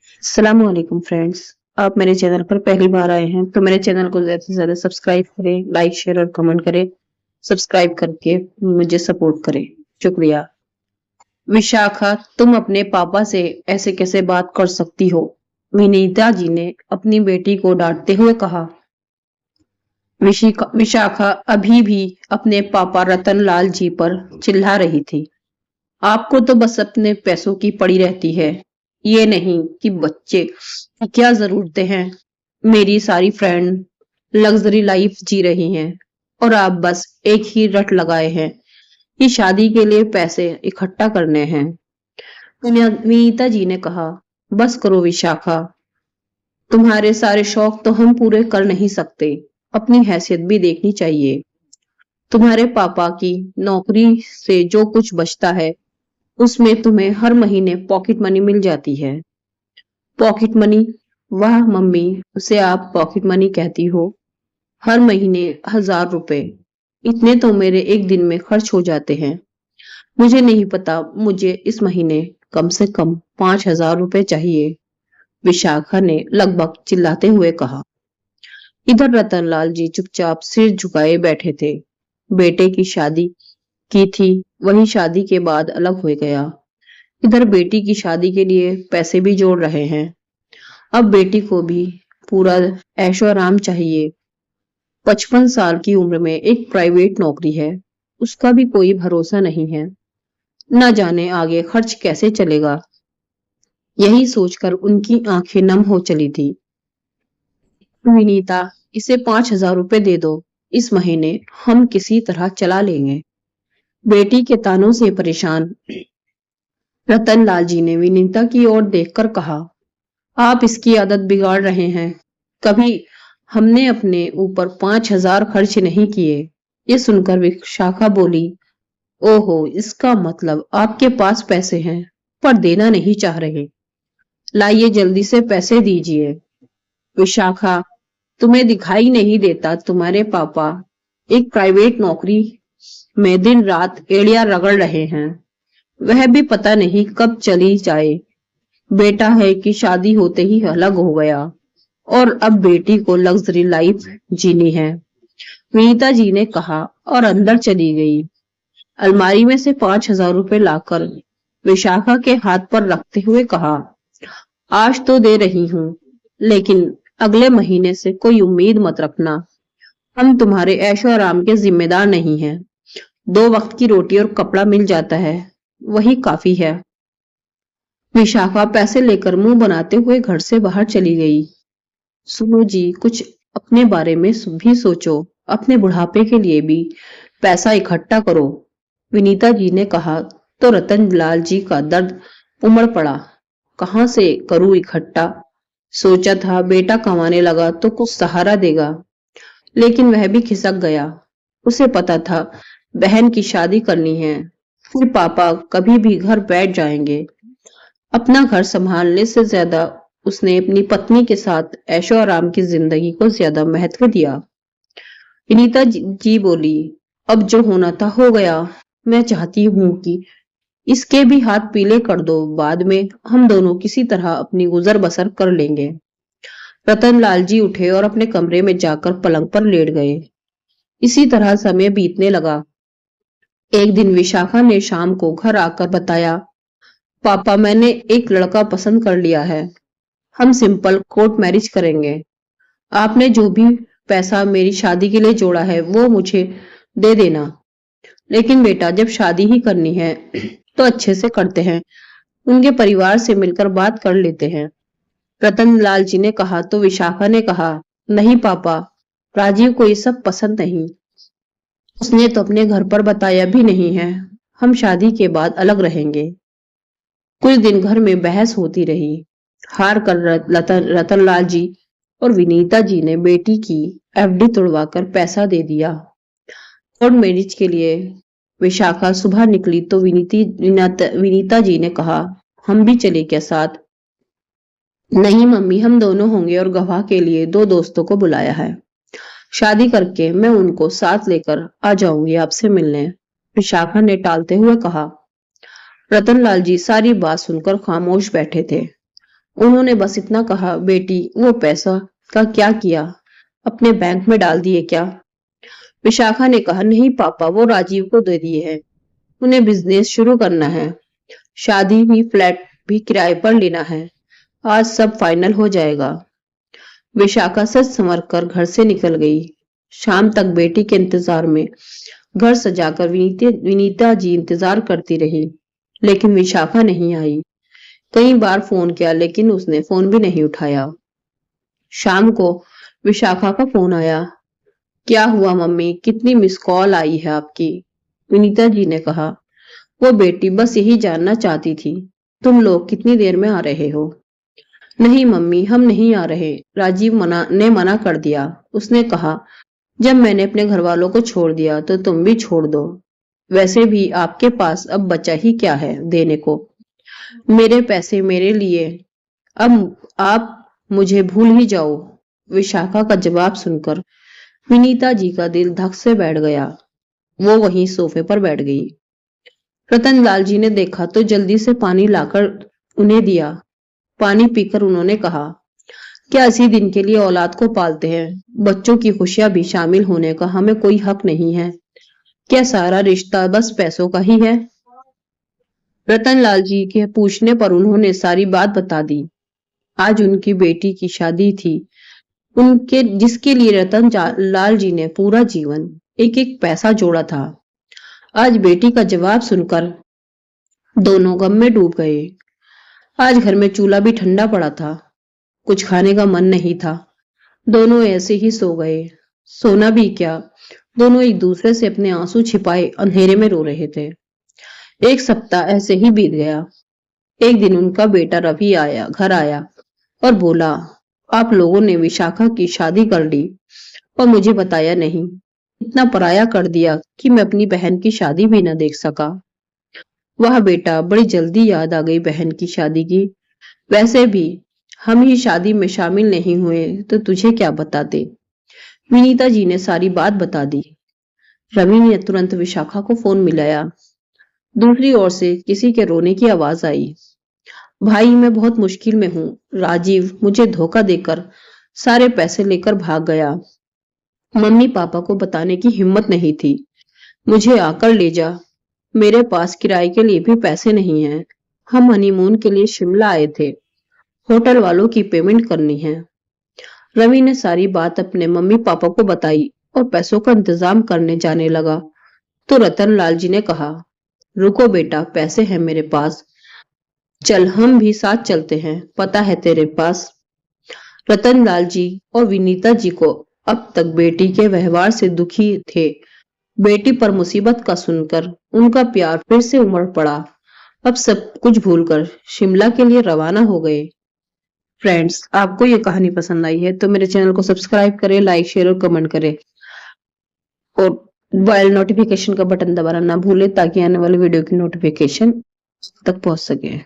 अस्सलाम वालेकुम फ्रेंड्स। आप मेरे चैनल पर पहली बार आए हैं तो मेरे चैनल को ज्यादा से ज्यादा सब्सक्राइब करें, लाइक शेयर और कमेंट करें। सब्सक्राइब करके मुझे सपोर्ट करें। शुक्रिया। विशाखा, तुम अपने पापा से ऐसे कैसे बात कर सकती हो? विनीता जी ने अपनी बेटी को डांटते हुए कहा। विशाखा अभी भी अपने पापा रतन लाल जी पर चिल्ला रही थी। आपको तो बस अपने पैसों की पड़ी रहती है, ये नहीं कि बच्चे की क्या जरूरतें हैं। मेरी सारी फ्रेंड लग्जरी लाइफ जी रही हैं और आप बस एक ही रट लगाए हैं कि शादी के लिए पैसे इकट्ठा करने हैं। विनीता जी ने कहा, बस करो विशाखा, तुम्हारे सारे शौक तो हम पूरे कर नहीं सकते। अपनी हैसियत भी देखनी चाहिए। तुम्हारे पापा की नौकरी से जो कुछ बचता है उसमें तुम्हें हर महीने पॉकेट मनी मिल जाती है। Pocket money? वाह मम्मी, उसे आप पॉकेट मनी कहती हो? हर महीने 1,000 रुपए, इतने तो मेरे एक दिन में खर्च हो जाते हैं। मुझे नहीं पता, मुझे इस महीने कम से कम 5,000 रुपए चाहिए, विशाखा ने लगभग चिल्लाते हुए कहा। इधर रतनलाल जी चुपचाप सिर झुकाए बैठे थे। बेटे की शादी की थी, वही शादी के बाद अलग हो गया। इधर बेटी की शादी के लिए पैसे भी जोड़ रहे हैं। अब बेटी को भी पूरा ऐशो आराम चाहिए। 55 साल की उम्र में एक प्राइवेट नौकरी है, उसका भी कोई भरोसा नहीं है। न जाने आगे खर्च कैसे चलेगा। यही सोचकर उनकी आंखें नम हो चली थी। विनीता, इसे 5,000 रुपए दे दो, इस महीने हम किसी तरह चला लेंगे। बेटी के तानों से परेशान रतनलाल जी ने विनीता की ओर देखकर कहा, आप इसकी आदत बिगाड़ रहे हैं। कभी हमने अपने ऊपर 5,000 खर्च नहीं किए। ये सुनकर विशाखा बोली, ओहो, इसका मतलब आपके पास पैसे हैं पर देना नहीं चाह रहे। लाइए जल्दी से पैसे दीजिए। विशाखा, तुम्हें दिखाई नहीं देता तुम्हारे पापा एक प्राइवेट नौकरी में दिन रात एड़ियां रगड़ रहे हैं? वह भी पता नहीं कब चली जाए। बेटा है कि शादी होते ही अलग हो गया और अब बेटी को लग्जरी लाइफ जीनी है, विनीता जी ने कहा और अंदर चली गई। अलमारी में से 5,000 रुपए लाकर विशाखा के हाथ पर रखते हुए कहा, आज तो दे रही हूँ, लेकिन अगले महीने से कोई उम्मीद मत रखना। हम तुम्हारे ऐशो आराम के जिम्मेदार नहीं हैं। 2 वक्त की रोटी और कपड़ा मिल जाता है, वही काफी है। विशाखा पैसे लेकर मुंह बनाते हुए घर से बाहर चली गई। सुनो जी, कुछ अपने बारे में भी सोचो। अपने बुढ़ापे के लिए भी पैसा इकट्ठा करो, विनीता जी ने कहा। तो रतन लाल जी का दर्द उमड़ पड़ा। कहां से करूं इकट्ठा? सोचा था बेटा कमाने लगा तो कुछ सहारा देगा, लेकिन वह भी खिसक गया। उसे पता था बहन की शादी करनी है, फिर पापा कभी भी घर बैठ जाएंगे। अपना घर संभालने से ज्यादा उसने अपनी पत्नी के साथ ऐशो आराम की जिंदगी को ज्यादा महत्व दिया। विनीता जी बोली, अब जो होना था हो गया। मैं चाहती हूँ कि इसके भी हाथ पीले कर दो, बाद में हम दोनों किसी तरह अपनी गुजर बसर कर लेंगे। रतनलाल जी उठे और अपने कमरे में जाकर पलंग पर लेट गए। इसी तरह समय बीतने लगा। एक दिन विशाखा ने शाम को घर आकर बताया, पापा, मैंने एक लड़का पसंद कर लिया है। हम सिंपल कोर्ट मैरिज करेंगे। आपने जो भी पैसा मेरी शादी के लिए जोड़ा है वो मुझे दे देना। लेकिन बेटा, जब शादी ही करनी है तो अच्छे से करते हैं, उनके परिवार से मिलकर बात कर लेते हैं, रतनलाल जी ने कहा। तो विशाखा ने कहा, नहीं पापा, राजीव को ये सब पसंद नहीं। उसने तो अपने घर पर बताया भी नहीं है। हम शादी के बाद अलग रहेंगे। कुछ दिन घर में बहस होती रही। हार कर रतनलाल जी और विनीता जी ने बेटी की एफडी तुड़वाकर पैसा दे दिया। कोर्ट मैरिज के लिए विशाखा सुबह निकली तो विनीता जी ने कहा, हम भी चले क्या साथ? नहीं मम्मी, हम दोनों होंगे और गवाह के लिए 2 दोस्तों को बुलाया है। शादी करके मैं उनको साथ लेकर आ जाऊंगी आपसे मिलने, विशाखा ने टालते हुए कहा। रतनलाल जी सारी बात सुनकर खामोश बैठे थे। उन्होंने बस इतना कहा, बेटी वो पैसा का क्या किया, अपने बैंक में डाल दिए क्या? विशाखा ने कहा, नहीं पापा, वो राजीव को दे दिए हैं। उन्हें बिजनेस शुरू करना है, शादी भी, फ्लैट भी किराए पर लेना है। आज सब फाइनल हो जाएगा। विशाखा सच संवर कर घर से निकल गई। शाम तक बेटी के इंतजार में घर सजाकर विनीता जी इंतजार करती रही, लेकिन विशाखा नहीं आई। कई बार फोन किया, लेकिन उसने फोन भी नहीं उठाया। शाम को विशाखा का फोन आया। क्या हुआ मम्मी, कितनी मिस कॉल आई है आपकी? विनीता जी ने कहा, वो बेटी बस यही जानना चाहती थी, तुम लोग कितनी देर में आ रहे हो? नहीं मम्मी, हम नहीं आ रहे। राजीव मना कर दिया। उसने कहा, जब मैंने अपने घर वालों को छोड़ दिया तो तुम भी छोड़ दो। वैसे भी आपके पास अब बचा ही क्या है देने को? मेरे पैसे मेरे लिए, अब आप मुझे भूल ही जाओ। विशाखा का जवाब सुनकर विनीता जी का दिल धक से बैठ गया। वो वहीं सोफे पर बैठ गई। रतनलाल जी ने देखा तो जल्दी से पानी लाकर उन्हें दिया। पानी पीकर उन्होंने कहा, क्या इसी दिन के लिए औलाद को पालते हैं? बच्चों की खुशियां भी शामिल होने का हमें कोई हक नहीं है? क्या सारा रिश्ता बस पैसों का ही है? रतनलाल जी के पूछने पर उन्होंने सारी बात बता दी। आज उनकी बेटी की शादी थी, उनके जिसके लिए लाल जी ने पूरा जीवन एक एक पैसा जोड़ा था। आज बेटी का जवाब सुनकर दोनों गम में डूब गए। आज घर में चूल्हा भी ठंडा पड़ा था, कुछ खाने का मन नहीं था। दोनों ऐसे ही सो गए। सोना भी क्या, दोनों एक दूसरे से अपने आंसू छिपाए अंधेरे में रो रहे थे। एक सप्ताह ऐसे ही बीत गया। एक दिन उनका बेटा रवि घर आया और बोला, आप लोगों ने विशाखा की शादी कर ली और मुझे बताया नहीं। इतना पराया कर दिया कि मैं अपनी बहन की शादी भी न देख सका। वह बेटा, बड़ी जल्दी याद आ गई बहन की शादी की। वैसे भी हम ही शादी में शामिल नहीं हुए तो तुझे क्या बताते? विनीता जी ने सारी बात बता दी। रवि ने तुरंत विशाखा को फोन मिलाया। दूसरी ओर से किसी के रोने की आवाज आई। भाई, मैं बहुत मुश्किल में हूँ। राजीव मुझे धोखा देकर सारे पैसे लेकर भाग गया। मम्मी पापा को बताने की हिम्मत नहीं थी। मुझे आकर ले जा। मेरे पास किराए के लिए भी पैसे नहीं हैं। हम हनीमून के लिए शिमला आए थे। होटल वालों की पेमेंट करनी है। रवि ने सारी बात अपने मम्मी पापा को बताई और पैसों का इंतजाम करने जाने लगा तो रतनलाल जी ने कहा, रुको बेटा, पैसे हैं मेरे पास, चल हम भी साथ चलते हैं, पता है तेरे पास। रतनलाल जी और विनीता जी को अब तक बेटी के व्यवहार से दुखी थे। बेटी पर मुसीबत का सुनकर उनका प्यार फिर से उमड़ पड़ा। अब सब कुछ भूलकर शिमला के लिए रवाना हो गए। फ्रेंड्स, आपको ये कहानी पसंद आई है तो मेरे चैनल को सब्सक्राइब करें, लाइक, शेयर और कमेंट करें और बेल नोटिफिकेशन का बटन दबाना ना भूलें ताकि आने वाली वीडियो की नोटिफिकेशन तक पहुंच सके।